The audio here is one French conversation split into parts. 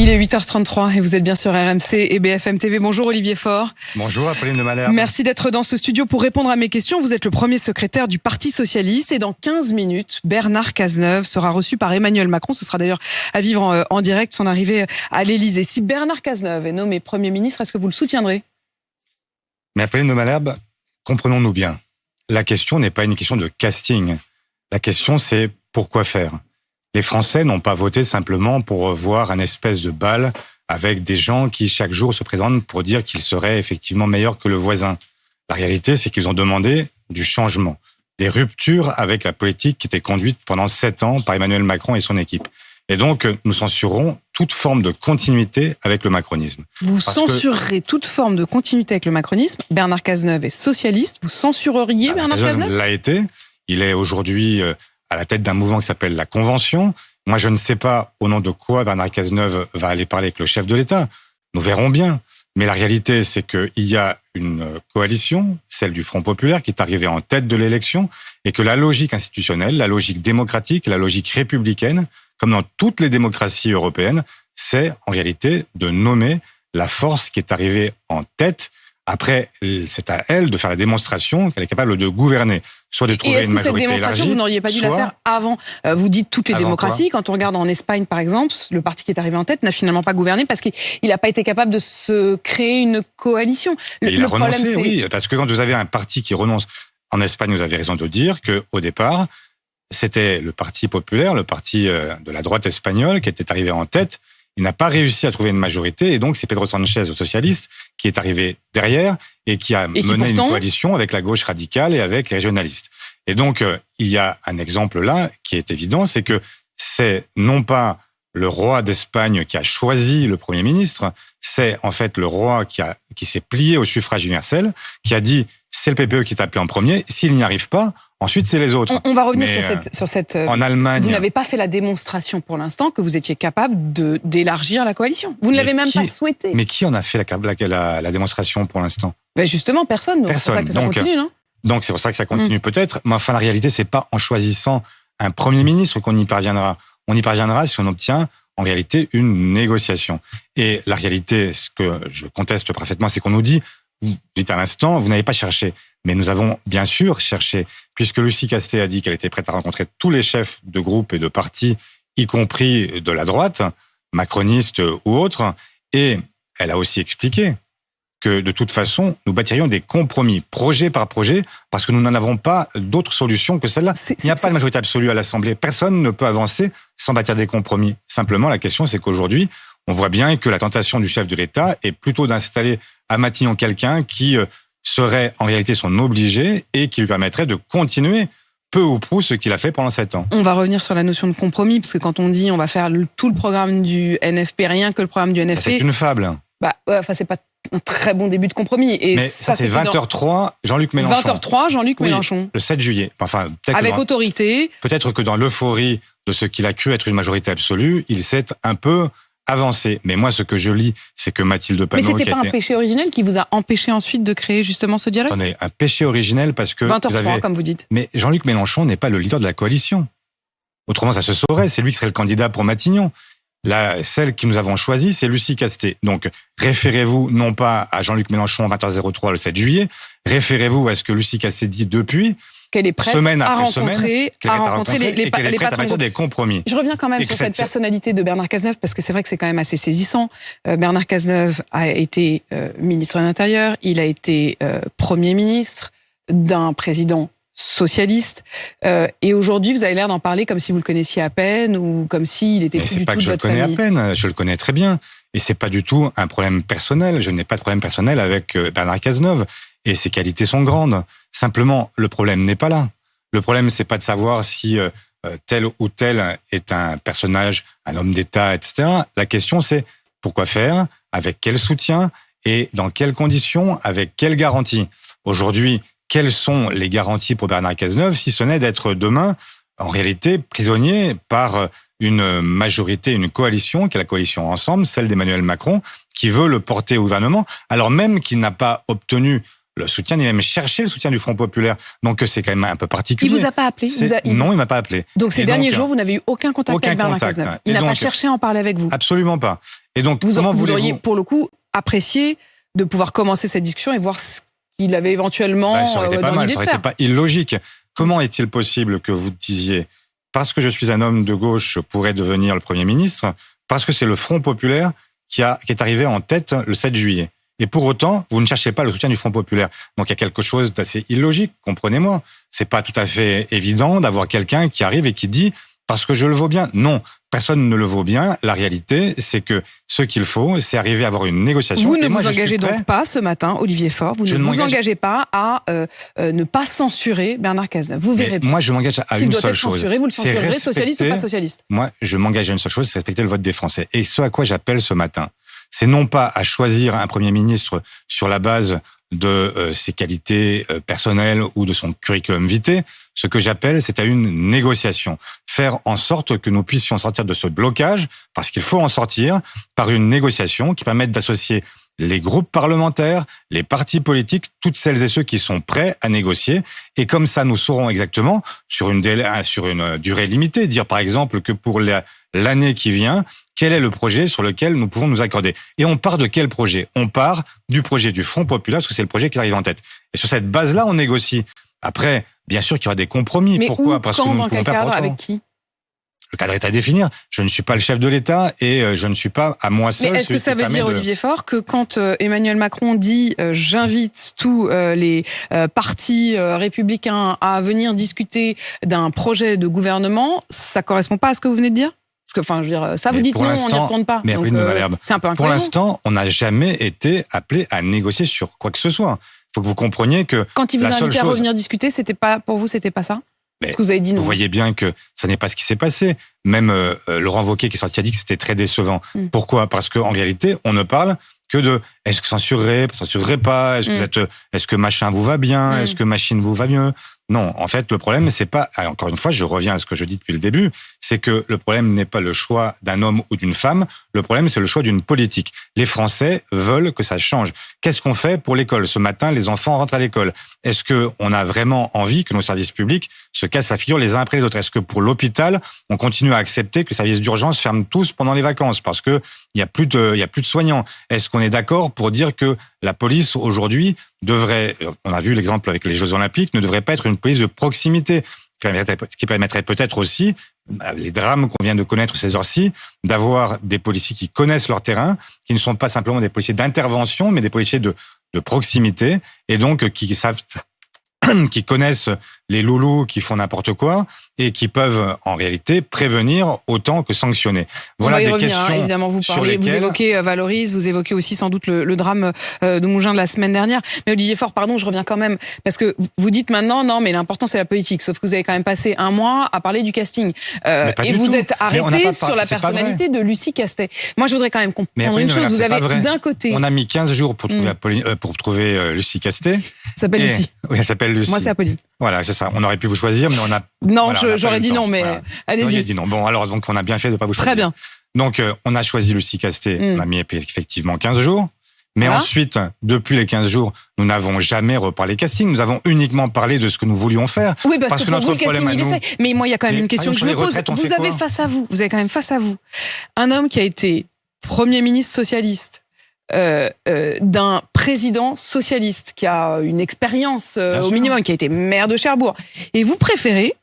Il est 8h33 et vous êtes bien sur RMC et BFM TV. Bonjour Olivier Faure. Bonjour Apolline de Malherbe. Merci d'être dans ce studio pour répondre à mes questions. Vous êtes le premier secrétaire du Parti Socialiste et dans 15 minutes, Bernard Cazeneuve sera reçu par Emmanuel Macron. Ce sera d'ailleurs à vivre en direct son arrivée à l'Elysée. Si Bernard Cazeneuve est nommé Premier ministre, est-ce que vous le soutiendrez? Mais Apolline de Malherbe, comprenons-nous bien. La question n'est pas une question de casting. La question c'est pourquoi faire. Les Français n'ont pas voté simplement pour voir un espèce de bal avec des gens qui chaque jour se présentent pour dire qu'ils seraient effectivement meilleurs que le voisin. La réalité, c'est qu'ils ont demandé du changement, des ruptures avec la politique qui était conduite pendant 7 ans par Emmanuel Macron et son équipe. Et donc, nous censurerons toute forme de continuité avec le macronisme. Vous censurerez toute forme de continuité avec le macronisme. Bernard Cazeneuve est socialiste. Vous censureriez Bernard Cazeneuve? Il l'a été. Il est aujourd'hui à la tête d'un mouvement qui s'appelle la Convention. Moi, je ne sais pas au nom de quoi Bernard Cazeneuve va aller parler avec le chef de l'État. Nous verrons bien. Mais la réalité, c'est qu'il y a une coalition, celle du Front populaire, qui est arrivée en tête de l'élection, et que la logique institutionnelle, la logique démocratique, la logique républicaine, comme dans toutes les démocraties européennes, c'est en réalité de nommer la force qui est arrivée en tête. Après, c'est à elle de faire la démonstration qu'elle est capable de gouverner, soit de trouver une majorité élargie. Et est-ce que cette démonstration, vous n'auriez pas dû la faire avant? Vous dites toutes les démocraties. Quand on regarde en Espagne, par exemple, le parti qui est arrivé en tête n'a finalement pas gouverné parce qu'il n'a pas été capable de se créer une coalition. Il a renoncé, oui, parce que quand vous avez un parti qui renonce, en Espagne, vous avez raison de dire qu'au départ, c'était le Parti populaire, le parti de la droite espagnole qui était arrivé en tête. Il n'a pas réussi à trouver une majorité et donc c'est Pedro Sánchez, le socialiste, qui est arrivé derrière et qui a mené une coalition avec la gauche radicale et avec les régionalistes. Et donc, il y a un exemple là qui est évident, c'est que c'est non pas le roi d'Espagne qui a choisi le Premier ministre, c'est en fait le roi qui s'est plié au suffrage universel, qui a dit c'est le PPE qui est appelé en premier, s'il n'y arrive pas, ensuite c'est les autres. On va revenir sur cette... En Allemagne... Vous n'avez pas fait la démonstration pour l'instant que vous étiez capable d'élargir la coalition. Vous ne l'avez même pas souhaité. Mais qui en a fait la démonstration pour l'instant? Ben justement, personne. Personne. C'est pour ça que ça continue, non? Donc c'est pour ça que ça continue peut-être. Mais enfin, la réalité, c'est pas en choisissant un Premier ministre qu'on y parviendra. On y parviendra si on obtient en réalité une négociation. Et la réalité, ce que je conteste parfaitement, c'est qu'on nous dit, vous dites à l'instant, vous n'avez pas cherché. Mais nous avons bien sûr cherché, puisque Lucie Castet a dit qu'elle était prête à rencontrer tous les chefs de groupe et de partis, y compris de la droite, macroniste ou autre, et elle a aussi expliqué que de toute façon, nous bâtirions des compromis, projet par projet, parce que nous n'en avons pas d'autre solution que celle-là. Il n'y a pas de majorité absolue à l'Assemblée. Personne ne peut avancer sans bâtir des compromis. Simplement, la question, c'est qu'aujourd'hui, on voit bien que la tentation du chef de l'État est plutôt d'installer à Matignon quelqu'un qui serait en réalité son obligé et qui lui permettrait de continuer peu ou prou ce qu'il a fait pendant 7 ans. On va revenir sur la notion de compromis, parce que quand on dit on va faire tout le programme du NFP, rien que le programme du NFP... C'est une fable. C'est pas un très bon début de compromis. Et mais ça, c'est 20h03, Jean-Luc Mélenchon. 20h03, Jean-Luc Mélenchon. Le 7 juillet. Enfin, avec autorité. Peut-être que dans l'euphorie de ce qu'il a cru être une majorité absolue, il s'est un peu avancé. Mais moi, ce que je lis, c'est que Mathilde Panot... Mais c'était pas un péché originel qui vous a empêché ensuite de créer justement ce dialogue? Attendez, un péché originel parce que... 20h03, comme vous dites. Mais Jean-Luc Mélenchon n'est pas le leader de la coalition. Autrement, ça se saurait. C'est lui qui serait le candidat pour Matignon. Celle que nous avons choisie, c'est Lucie Castet. Donc, référez-vous non pas à Jean-Luc Mélenchon 20h03 le 7 juillet, référez-vous à ce que Lucie Castet dit depuis, qu'elle est prête semaine à après rencontrer les patrons. À bâtir des compromis. Je reviens quand même sur cette personnalité de Bernard Cazeneuve, parce que c'est vrai que c'est quand même assez saisissant. Bernard Cazeneuve a été ministre de l'Intérieur, il a été Premier ministre d'un président socialiste, et aujourd'hui vous avez l'air d'en parler comme si vous le connaissiez à peine ou comme s'il était plus du tout de votre famille. C'est pas que je le connais à peine, je le connais très bien, et c'est pas du tout un problème personnel. Je n'ai pas de problème personnel avec Bernard Cazeneuve, et ses qualités sont grandes. Simplement, le problème n'est pas là. Le problème, c'est pas de savoir si tel ou tel est un personnage, un homme d'État, etc. La question, c'est pourquoi faire, avec quel soutien et dans quelles conditions, avec quelle garantie. Aujourd'hui, quelles sont les garanties pour Bernard Cazeneuve, si ce n'est d'être demain, en réalité, prisonnier par une majorité, une coalition, qui est la coalition Ensemble, celle d'Emmanuel Macron, qui veut le porter au gouvernement, alors même qu'il n'a pas obtenu le soutien, ni même cherché le soutien du Front populaire. Donc c'est quand même un peu particulier. Il vous a pas appelé? Non, il m'a pas appelé. Donc ces derniers jours, vous n'avez eu aucun contact avec Bernard Cazeneuve. Il n'a pas cherché à en parler avec vous? Absolument pas. Et donc, vous auriez, pour le coup, apprécié de pouvoir commencer cette discussion et voir ce qu'il avait éventuellement ça aurait été pas mal, ça aurait été pas illogique. Comment est-il possible que vous disiez, parce que je suis un homme de gauche, je pourrais devenir le Premier ministre, parce que c'est le Front populaire qui est arrivé en tête le 7 juillet. Et pour autant, vous ne cherchez pas le soutien du Front populaire. Donc il y a quelque chose d'assez illogique, comprenez-moi. C'est pas tout à fait évident d'avoir quelqu'un qui arrive et qui dit « parce que je le vaux bien ». Non, personne ne le vaut bien. La réalité, c'est que ce qu'il faut, c'est arriver à avoir une négociation. Vous ne vous engagez donc pas ce matin, Olivier Faure, vous ne vous engagez pas à ne pas censurer Bernard Cazeneuve. Vous verrez. Moi, je m'engage à une seule chose. Censuré, vous le censurerez, socialiste ou pas socialiste? Moi, je m'engage à une seule chose, c'est respecter le vote des Français. Et ce à quoi j'appelle ce matin, c'est non pas à choisir un Premier ministre sur la base de ses qualités personnelles ou de son curriculum vitae. Ce que j'appelle, c'est à une négociation. Faire en sorte que nous puissions sortir de ce blocage, parce qu'il faut en sortir, par une négociation qui permette d'associer les groupes parlementaires, les partis politiques, toutes celles et ceux qui sont prêts à négocier. Et comme ça, nous saurons exactement, sur une durée limitée, dire par exemple que pour l'année qui vient, quel est le projet sur lequel nous pouvons nous accorder. Et on part de quel projet? On part du projet du Front populaire, parce que c'est le projet qui arrive en tête. Et sur cette base-là, on négocie. Après, bien sûr qu'il y aura des compromis. Mais pourquoi? Parce que nous ne pouvons pas faire avec qui? Le cadre est à définir. Je ne suis pas le chef de l'État et je ne suis pas à moi seul. Mais est-ce que ça veut dire, Olivier Faure, que quand Emmanuel Macron dit j'invite tous les partis républicains à venir discuter d'un projet de gouvernement, ça correspond pas à ce que vous venez de dire? Parce que, enfin, je veux dire, ça vous dites non, on n'y retourne pas. Mais après, c'est un peu incohérent. Pour l'instant, on n'a jamais été appelé à négocier sur quoi que ce soit. Il faut que vous compreniez que quand il vous a invité à revenir discuter, c'était pas pour vous, c'était pas ça? Parce que vous avez dit non. Vous voyez bien que ça n'est pas ce qui s'est passé. Même Laurent Wauquiez qui est sorti a dit que c'était très décevant. Pourquoi? Parce qu'en réalité, on ne parle que de est-ce que censurerait pas, est-ce que machin vous va bien, est-ce que machine vous va mieux. Non, en fait, le problème, c'est pas, encore une fois, je reviens à ce que je dis depuis le début, c'est que le problème n'est pas le choix d'un homme ou d'une femme, le problème, c'est le choix d'une politique. Les Français veulent que ça change. Qu'est-ce qu'on fait pour l'école? Ce matin, les enfants rentrent à l'école. Est-ce qu'on a vraiment envie que nos services publics se cassent la figure les uns après les autres? Est-ce que pour l'hôpital, on continue à accepter que les services d'urgence ferment tous pendant les vacances parce que il y a plus de soignants? Est-ce qu'on est d'accord pour dire que la police aujourd'hui devrait, on a vu l'exemple avec les Jeux Olympiques, ne devrait pas être une police de proximité, qui permettrait peut-être aussi, les drames qu'on vient de connaître ces heures-ci, d'avoir des policiers qui connaissent leur terrain, qui ne sont pas simplement des policiers d'intervention, mais des policiers de proximité, et donc qui savent, qui connaissent les loulous qui font n'importe quoi et qui peuvent en réalité prévenir autant que sanctionner. Voilà des questions. Évidemment, vous évoquez Valoris, vous évoquez aussi sans doute le drame de Mougins de la semaine dernière. Mais Olivier Faure, pardon, je reviens quand même parce que vous dites maintenant non, mais l'important c'est la politique. Sauf que vous avez quand même passé un mois à parler du casting et vous êtes arrêté sur la personnalité de Lucie Castet. Moi, je voudrais quand même comprendre une chose. Vous avez d'un côté, on a mis 15 jours pour trouver Lucie Castet. Ça s'appelle Lucie. Oui, elle s'appelle Lucie. Moi, c'est Apolline. Voilà, c'est ça. On aurait pu vous choisir, mais on a... Non, voilà, j'aurais dit non, mais allez-y. Non, il a dit non. Bon, alors, donc, on a bien fait de ne pas vous choisir. Très bien. Donc, on a choisi Lucie Castet. On a mis effectivement 15 jours. Mais ensuite, depuis les 15 jours, nous n'avons jamais reparlé casting. Nous avons uniquement parlé de ce que nous voulions faire. Oui, parce que notre problème il est fait. Mais moi, il y a quand même une question que je me pose. Vous avez quand même face à vous un homme qui a été Premier ministre socialiste, d'un président socialiste qui a une expérience au minimum, qui a été maire de Cherbourg. Et vous préférez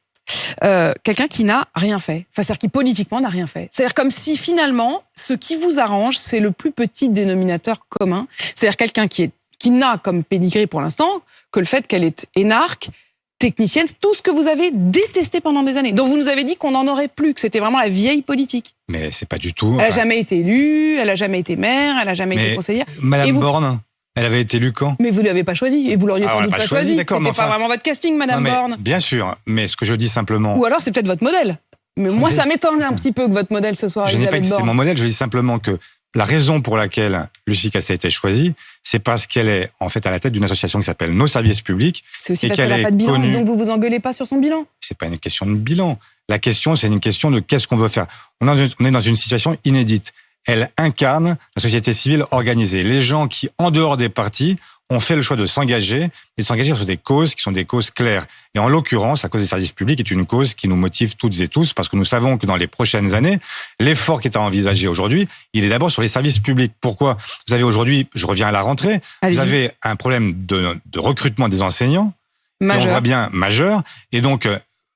quelqu'un qui n'a rien fait. Enfin, c'est-à-dire qui politiquement n'a rien fait. C'est-à-dire comme si finalement, ce qui vous arrange, c'est le plus petit dénominateur commun. C'est-à-dire quelqu'un qui n'a comme pédigré pour l'instant que le fait qu'elle est énarque, technicienne, tout ce que vous avez détesté pendant des années. Donc vous nous avez dit qu'on n'en aurait plus, que c'était vraiment la vieille politique. Mais c'est pas du tout... Elle n'a jamais été élue, elle n'a jamais été maire, elle n'a jamais été conseillère. Madame Borne, elle avait été élue quand? Mais vous ne l'avez pas choisie, et vous l'auriez sans doute pas choisie. C'était pas vraiment votre casting, Madame Borne. Bien sûr, mais ce que je dis simplement... Ou alors c'est peut-être votre modèle. Mais moi, ça m'étonne un petit peu que votre modèle ce soit Elisabeth Borne. Je n'ai pas dit que c'était mon modèle, je dis simplement que la raison pour laquelle Lucie Castet a été choisie, c'est parce qu'elle est en fait à la tête d'une association qui s'appelle Nos Services Publics. C'est aussi parce qu'elle n'a pas de bilan, donc vous vous engueulez pas sur son bilan. C'est pas une question de bilan. La question, c'est une question de qu'est-ce qu'on veut faire. On est dans une situation inédite. Elle incarne la société civile organisée. Les gens qui, en dehors des partis, on fait le choix de s'engager et de s'engager sur des causes qui sont des causes claires. Et en l'occurrence, la cause des services publics est une cause qui nous motive toutes et tous parce que nous savons que dans les prochaines années, l'effort qui est à envisager aujourd'hui, il est d'abord sur les services publics. Pourquoi ? Vous avez aujourd'hui, je reviens à la rentrée, vous avez un problème de recrutement des enseignants, majeur. Et on voit bien majeur. Et donc,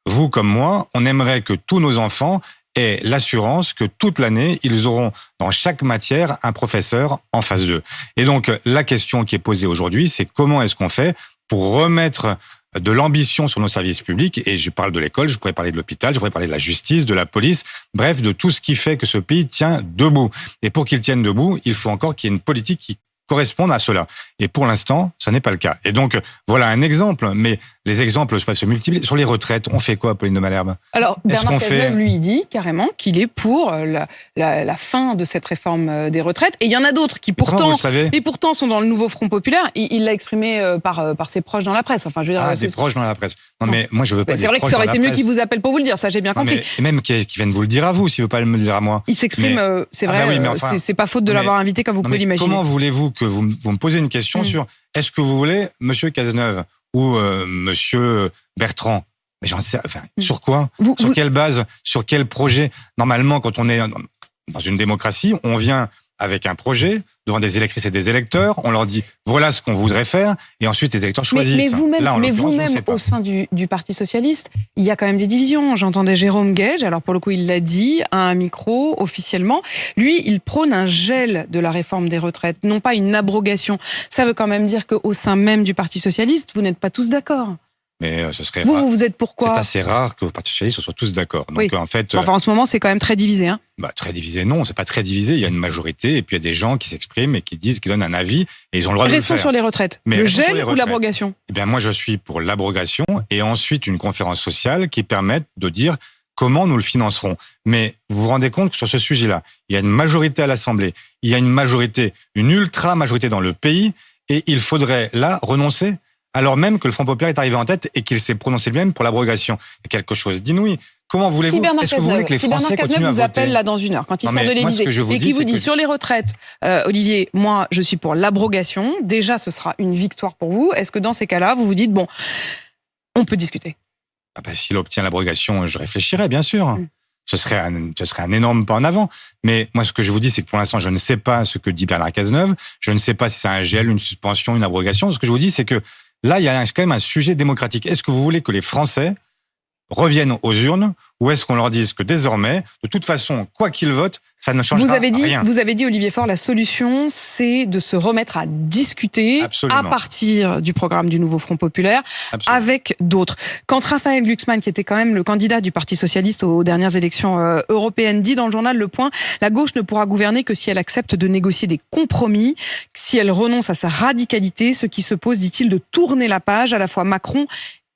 vous comme moi, on aimerait que tous nos enfants aient l'assurance que toute l'année, ils auront dans chaque matière un professeur en face d'eux. Et donc, la question qui est posée aujourd'hui, c'est comment est-ce qu'on fait pour remettre de l'ambition sur nos services publics, et je parle de l'école, je pourrais parler de l'hôpital, je pourrais parler de la justice, de la police, bref, de tout ce qui fait que ce pays tient debout. Et pour qu'il tienne debout, il faut encore qu'il y ait une politique qui corresponde à cela. Et pour l'instant, ça n'est pas le cas. Et donc, voilà un exemple, mais les exemples peuvent se multiplier. Sur les retraites, on fait quoi, Pauline de Malherbe ? Alors, Bernard Cazeneuve, lui, dit carrément qu'il est pour la fin de cette réforme des retraites. Et il y en a d'autres qui pourtant sont dans le nouveau Front populaire. Il l'a exprimé par ses proches dans la presse. Enfin, je veux dire, des proches dans la presse. Non, mais moi, je veux pas. C'est vrai que ça aurait été mieux qu'il vous appelle pour vous le dire. Ça, j'ai bien compris. Et même qu'il vienne vous le dire à vous, s'il veut pas me le dire à moi. Il s'exprime, c'est vrai. C'est pas faute de l'avoir invité, comme vous pouvez l'imaginer. Comment voulez-vous que vous me posez une question sur est-ce que vous voulez Monsieur Cazeneuve ou Monsieur Bertrand? Mais j'en sais, sur quoi? Sur quelle base? Sur quel projet? Normalement, quand on est dans une démocratie, on vient avec un projet devant des électrices et des électeurs, on leur dit voilà ce qu'on voudrait faire, et ensuite les électeurs choisissent. Mais vous-même au sein du Parti socialiste, il y a quand même des divisions. J'entendais Jérôme Guedj, alors pour le coup il l'a dit à un micro officiellement, lui il prône un gel de la réforme des retraites, non pas une abrogation. Ça veut quand même dire qu'au sein même du Parti socialiste, vous n'êtes pas tous d'accord. Mais ce serait vous êtes pourquoi? C'est assez rare que le Parti socialiste soit tous d'accord. Donc oui. En fait, en ce moment c'est quand même très divisé. Hein. Très divisé, non, c'est pas très divisé. Il y a une majorité et puis il y a des gens qui s'expriment et qui donnent un avis et ils ont le droit de le faire. Restons sur les retraites. Mais le gel ou l'abrogation? Eh bien, moi, je suis pour l'abrogation et ensuite une conférence sociale qui permette de dire comment nous le financerons. Mais vous vous rendez compte que sur ce sujet-là, il y a une majorité à l'Assemblée, il y a une ultra-majorité dans le pays et il faudrait là renoncer alors même que le Front populaire est arrivé en tête et qu'il s'est prononcé lui-même pour l'abrogation. C'est quelque chose d'inouï. Comment voulez-vous Est-ce que vous voulez que les Français continuent à voter? vous appelle là dans une heure, quand il sort de l'Élysée, et qui vous dit sur les retraites, Olivier, moi je suis pour l'abrogation, déjà ce sera une victoire pour vous. Est-ce que dans ces cas-là, vous vous dites, bon, on peut discuter? S'il obtient l'abrogation, je réfléchirai, bien sûr. Ce serait un énorme pas en avant. Mais moi, ce que je vous dis, c'est que pour l'instant, je ne sais pas ce que dit Bernard Cazeneuve. Je ne sais pas si c'est un gel, une suspension, une abrogation. Ce que je vous dis, c'est que là, il y a quand même un sujet démocratique. Est-ce que vous voulez que les Français reviennent aux urnes ou est-ce qu'on leur dise que désormais, de toute façon, quoi qu'ils votent, ça ne changera rien? Vous avez dit, Olivier Faure, la solution, c'est de se remettre à discuter à partir du programme du nouveau Front populaire avec d'autres. Quand Raphaël Glucksmann, qui était quand même le candidat du Parti socialiste aux dernières élections européennes, dit dans le journal Le Point, la gauche ne pourra gouverner que si elle accepte de négocier des compromis, si elle renonce à sa radicalité, ce qui se pose, dit-il, de tourner la page à la fois Macron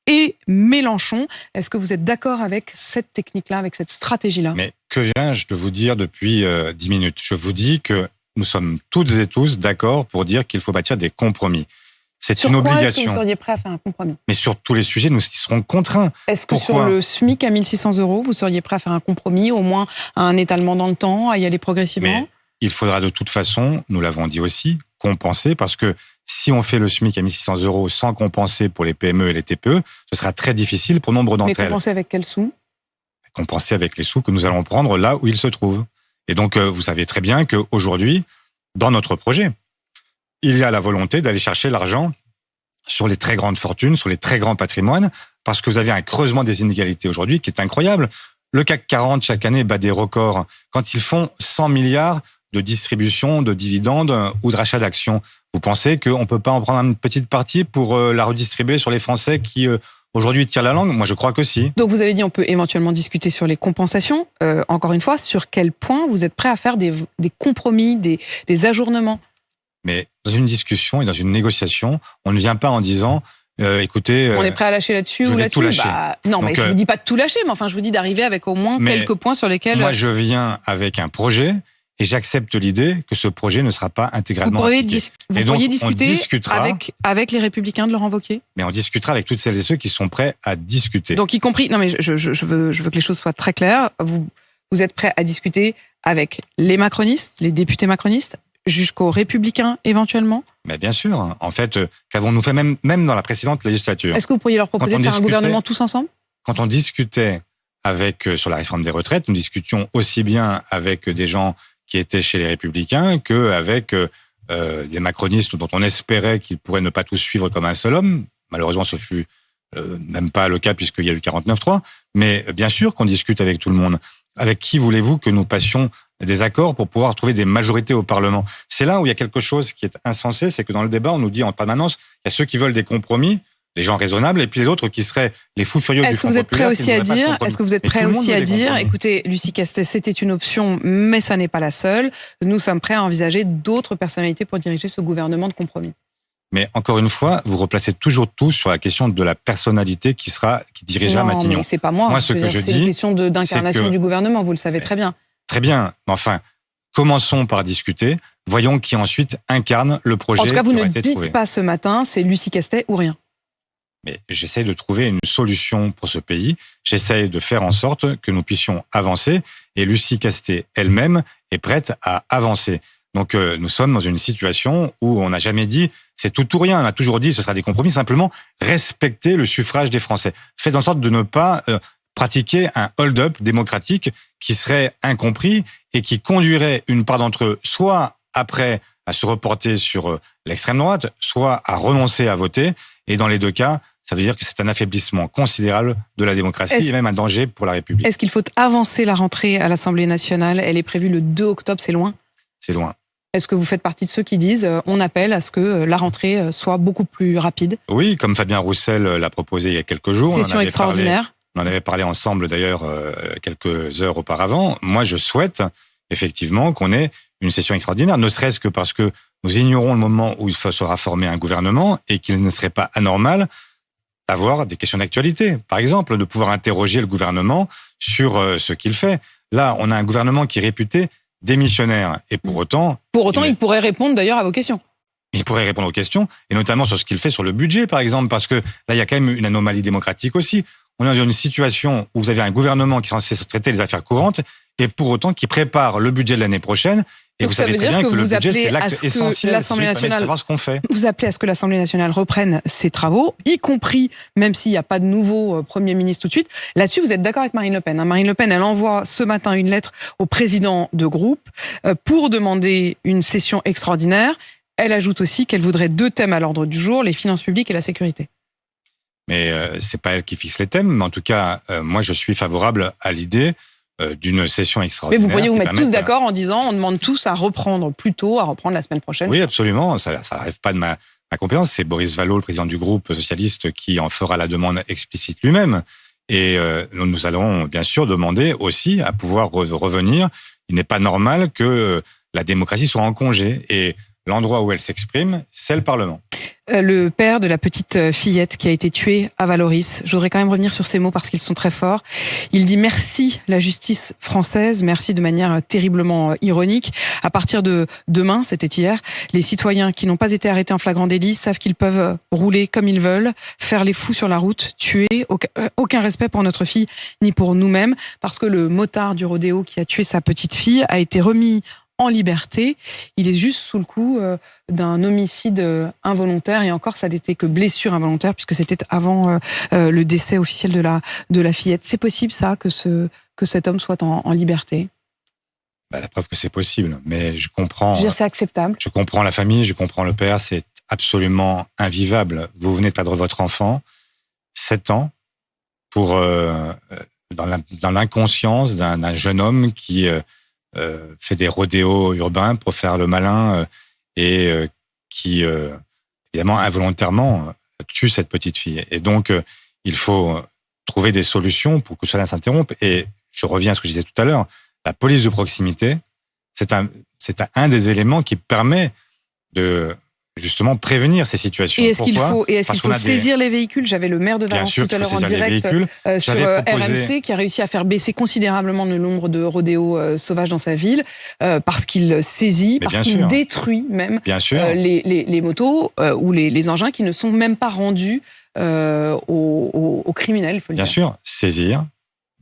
et Mélenchon. Est-ce que vous êtes d'accord avec cette technique-là, avec cette stratégie-là? Mais que viens-je de vous dire depuis 10 minutes? Je vous dis que nous sommes toutes et tous d'accord pour dire qu'il faut bâtir des compromis. C'est une obligation. Est-ce que vous seriez prêt à faire un compromis? Mais sur tous les sujets, nous y serons contraints. Est-ce que sur le SMIC à 1 600 €, vous seriez prêt à faire un compromis, au moins à un étalement dans le temps, à y aller progressivement? Mais il faudra de toute façon, nous l'avons dit aussi, compenser, parce que si on fait le SMIC à 1 600 € sans compenser pour les PME et les TPE, ce sera très difficile pour nombre d'entre elles. Mais compenser avec quels sous? Compenser avec les sous que nous allons prendre là où ils se trouvent. Et donc, vous savez très bien qu'aujourd'hui, dans notre projet, il y a la volonté d'aller chercher l'argent sur les très grandes fortunes, sur les très grands patrimoines, parce que vous avez un creusement des inégalités aujourd'hui qui est incroyable. Le CAC 40, chaque année, bat des records. Quand ils font 100 milliards de distribution, de dividendes ou de rachat d'actions, vous pensez qu'on ne peut pas en prendre une petite partie pour la redistribuer sur les Français qui aujourd'hui tirent la langue? Moi, je crois que si. Donc vous avez dit on peut éventuellement discuter sur les compensations. Encore une fois, sur quel point vous êtes prêt à faire des compromis, des ajournements? Mais dans une discussion et dans une négociation, on ne vient pas en disant écoutez... on est prêt à lâcher là-dessus ou là-dessus? Tout lâcher. Non, donc, mais je ne vous dis pas de tout lâcher, mais enfin je vous dis d'arriver avec au moins quelques points sur lesquels... Moi, je viens avec un projet... Et j'accepte l'idée que ce projet ne sera pas intégralement appliqué. Vous pourriez discuter avec les Républicains de Laurent Wauquiez? Mais on discutera avec toutes celles et ceux qui sont prêts à discuter. Donc y compris... Non mais je veux que les choses soient très claires. Vous êtes prêts à discuter avec les macronistes, les députés macronistes, jusqu'aux Républicains éventuellement? Mais bien sûr. En fait, qu'avons-nous fait même dans la précédente législature? Est-ce que vous pourriez leur proposer de faire un gouvernement tous ensemble? Quand on discutait sur la réforme des retraites, nous discutions aussi bien avec des gens qui étaient chez les Républicains qu'avec des macronistes dont on espérait qu'ils pourraient ne pas tous suivre comme un seul homme. Malheureusement, ce fut même pas le cas puisqu'il y a eu 49.3. Mais bien sûr qu'on discute avec tout le monde. Avec qui voulez-vous que nous passions des accords pour pouvoir trouver des majorités au Parlement? C'est là où il y a quelque chose qui est insensé, c'est que dans le débat, on nous dit en permanence, il y a ceux qui veulent des compromis, les gens raisonnables, et puis les autres qui seraient les fous furieux du Front populaire. Est-ce que vous êtes prêt aussi à dire, écoutez, Lucie Castet, c'était une option, mais ça n'est pas la seule. Nous sommes prêts à envisager d'autres personnalités pour diriger ce gouvernement de compromis? Mais encore une fois, vous replacez toujours tout sur la question de la personnalité qui dirigera Matignon. Non, mais c'est pas moi. Moi, ce que je dis, c'est une question d'incarnation du gouvernement, vous le savez très bien. Très bien, mais enfin, commençons par discuter. Voyons qui ensuite incarne le projet. En tout cas, vous ne dites pas ce matin, c'est Lucie Castet ou rien. Mais j'essaie de trouver une solution pour ce pays. J'essaie de faire en sorte que nous puissions avancer. Et Lucie Castet elle-même est prête à avancer. Donc nous sommes dans une situation où on n'a jamais dit c'est tout ou rien. On a toujours dit ce sera des compromis. Simplement respecter le suffrage des Français. Faites en sorte de ne pas pratiquer un hold-up démocratique qui serait incompris et qui conduirait une part d'entre eux soit après à se reporter sur l'extrême droite, soit à renoncer à voter. Et dans les deux cas, ça veut dire que c'est un affaiblissement considérable de la démocratie et même un danger pour la République. Est-ce qu'il faut avancer la rentrée à l'Assemblée nationale? Elle est prévue le 2 octobre, c'est loin? C'est loin. Est-ce que vous faites partie de ceux qui disent on appelle à ce que la rentrée soit beaucoup plus rapide? Oui, comme Fabien Roussel l'a proposé il y a quelques jours. Session extraordinaire. On en avait parlé ensemble d'ailleurs quelques heures auparavant. Moi, je souhaite effectivement qu'on ait une session extraordinaire, ne serait-ce que parce que nous ignorons le moment où il sera formé un gouvernement et qu'il ne serait pas anormal d'avoir des questions d'actualité. Par exemple, de pouvoir interroger le gouvernement sur ce qu'il fait. Là, on a un gouvernement qui est réputé démissionnaire. Et pour autant, il pourrait répondre d'ailleurs à vos questions. Il pourrait répondre aux questions, et notamment sur ce qu'il fait sur le budget, par exemple, parce que là, il y a quand même une anomalie démocratique aussi. On est dans une situation où vous avez un gouvernement qui est censé traiter les affaires courantes, et pour autant qui prépare le budget de l'année prochaine. Et donc vous savez très bien que le budget, c'est l'acte essentiel de savoir ce qu'on fait. Vous appelez à ce que l'Assemblée nationale reprenne ses travaux, y compris, même s'il n'y a pas de nouveau Premier ministre tout de suite. Là-dessus, vous êtes d'accord avec Marine Le Pen. Marine Le Pen, elle envoie ce matin une lettre au président de groupe pour demander une session extraordinaire. Elle ajoute aussi qu'elle voudrait 2 thèmes à l'ordre du jour, les finances publiques et la sécurité. Mais c'est pas elle qui fixe les thèmes. Mais en tout cas, moi, je suis favorable à l'idée d'une session extraordinaire. Mais vous pourriez vous mettre tous d'accord en disant on demande tous à reprendre plus tôt, à reprendre la semaine prochaine. Oui, absolument. Ça n'arrive pas de ma compétence. C'est Boris Vallaud, le président du groupe socialiste, qui en fera la demande explicite lui-même. Et nous allons bien sûr demander aussi à pouvoir revenir. Il n'est pas normal que la démocratie soit en congé. Et l'endroit où elle s'exprime, c'est le Parlement. Le père de la petite fillette qui a été tuée à Vallauris. Je voudrais quand même revenir sur ces mots parce qu'ils sont très forts. Il dit merci la justice française, merci de manière terriblement ironique. À partir de demain, c'était hier, les citoyens qui n'ont pas été arrêtés en flagrant délit savent qu'ils peuvent rouler comme ils veulent, faire les fous sur la route, tuer, aucun respect pour notre fille ni pour nous-mêmes, parce que le motard du rodéo qui a tué sa petite fille a été remis en liberté. Il est juste sous le coup d'un homicide involontaire, et encore ça n'était que blessure involontaire puisque c'était avant le décès officiel de la fillette. C'est possible ça que cet homme soit en liberté? La preuve que c'est possible, mais je comprends. Je veux dire, c'est acceptable. Je comprends la famille, je comprends le père, c'est absolument invivable. Vous venez de perdre votre enfant, 7 ans, pour dans l'inconscience d'un jeune homme qui fait des rodéos urbains pour faire le malin et qui, évidemment, involontairement tue cette petite fille. Et donc, il faut trouver des solutions pour que cela s'interrompe. Et je reviens à ce que je disais tout à l'heure, la police de proximité, c'est un des éléments qui permet de justement prévenir ces situations. Et est-ce qu'il faut saisir les véhicules? J'avais le maire de Valence tout à l'heure en direct sur RMC qui a réussi à faire baisser considérablement le nombre de rodéos sauvages dans sa ville parce qu'il saisit, parce qu'il détruit même les motos ou les engins qui ne sont même pas rendus aux criminels, il faut le dire. Bien sûr, saisir,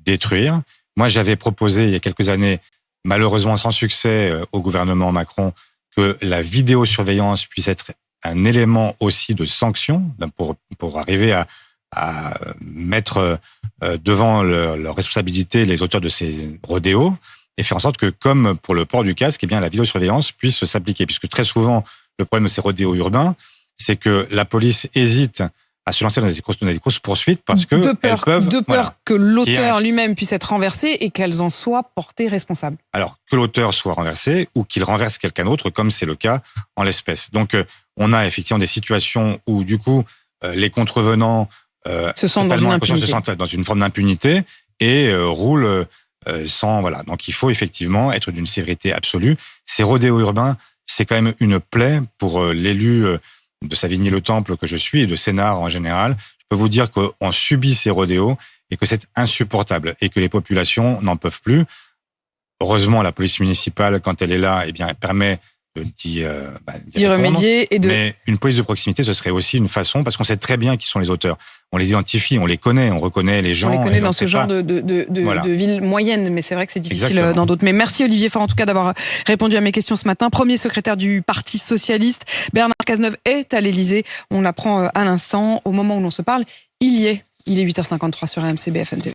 détruire. Moi, j'avais proposé il y a quelques années, malheureusement sans succès au gouvernement Macron, que la vidéosurveillance puisse être un élément aussi de sanction pour arriver à mettre devant leur responsabilité les auteurs de ces rodéos et faire en sorte que, comme pour le port du casque, eh bien, la vidéosurveillance puisse s'appliquer. Puisque très souvent, le problème de ces rodéos urbains, c'est que la police hésite à se lancer dans des courses-poursuites parce que de peur que l'auteur lui-même puisse être renversé et qu'elles en soient portées responsables. Alors, que l'auteur soit renversé ou qu'il renverse quelqu'un d'autre, comme c'est le cas en l'espèce. Donc, on a effectivement des situations où, du coup, les contrevenants se sentent dans une forme d'impunité et roulent sans... Voilà. Donc, il faut effectivement être d'une sévérité absolue. Ces rodéos urbains, c'est quand même une plaie pour l'élu de Savigny-le-Temple que je suis et de Sénart en général. Je peux vous dire qu'on subit ces rodéos et que c'est insupportable et que les populations n'en peuvent plus. Heureusement, la police municipale, quand elle est là, eh bien, elle permet d'y remédier. Mais une police de proximité, ce serait aussi une façon, parce qu'on sait très bien qui sont les auteurs. On les identifie, on les connaît, on reconnaît les gens. On les connaît dans ce genre de ville moyenne, mais c'est vrai que c'est difficile dans d'autres. Mais merci Olivier Faure en tout cas d'avoir répondu à mes questions ce matin. Premier secrétaire du Parti Socialiste, Bernard Cazeneuve est à l'Élysée. On l'apprend à l'instant, au moment où l'on se parle, il y est. Il est 8h53 sur RMC BFM TV.